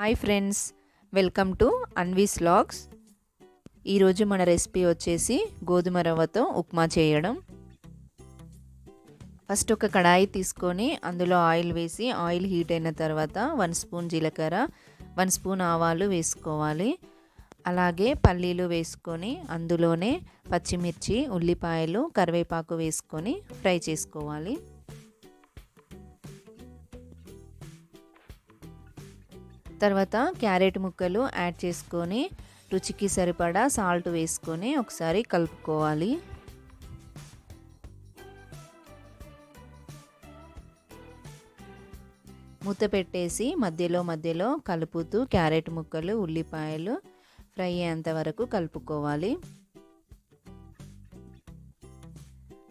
Hi friends, welcome to Anvi's vlogs. ఈరోజు మన recipe వచ్చేసి గోధుమ రవ్వతో ఉప్మా చేయడం. ఫస్ట్ ఒక కడాయి తీసుకొని అందులో ఆయిల్ వేసి ఆయిల్ హీట్ అయిన తర్వాత 1 స్పూన్ జీలకర్ర, 1 స్పూన్ ఆవాలు వేసుకోవాలి. అలాగే పల్లీలు వేసుకొని అందులోనే పచ్చిమిర్చి, ఉల్లిపాయలు, కరివేపాకు వేసుకొని ఫ్రై చేసుకోవాలి. తర్వాత క్యారెట్ ముక్కలు యాడ్ చేసుకొని రుచికి సరిపడా సాల్ట్ వేసుకొని ఒకసారి కలుపుకోవాలి. మూత పెట్టేసి మధ్యలో కలుపుతూ క్యారెట్ ముక్కలు, ఉల్లిపాయలు ఫ్రై అయ్యేంత వరకు కలుపుకోవాలి.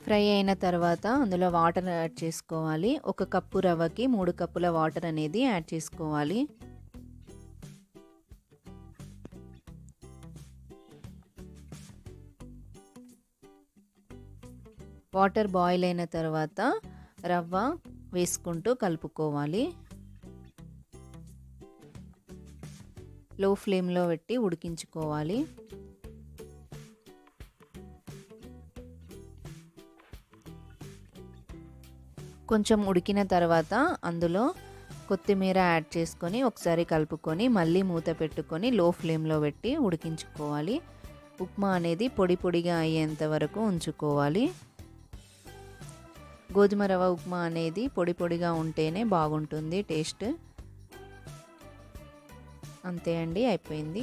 ఫ్రై అయిన తర్వాత అందులో వాటర్ యాడ్ చేసుకోవాలి. 1 కప్పు రవ్వకి 3 కప్పుల వాటర్ అనేది యాడ్ చేసుకోవాలి. వాటర్ బాయిల్ అయిన తర్వాత రవ్వ వేసుకుంటూ కలుపుకోవాలి. లో ఫ్లేమ్లో పెట్టి ఉడికించుకోవాలి. కొంచెం ఉడికిన తర్వాత అందులో కొత్తిమీర యాడ్ చేసుకొని ఒకసారి కలుపుకొని మళ్ళీ మూత పెట్టుకొని లో ఫ్లేమ్లో పెట్టి ఉడికించుకోవాలి. ఉప్మా అనేది పొడి పొడిగా అయ్యేంత వరకు ఉంచుకోవాలి. గోధుమ రవ్వ ఉప్మా అనేది పొడి పొడిగా ఉంటేనే బాగుంటుంది టేస్ట్. అంతే అండి, అయిపోయింది.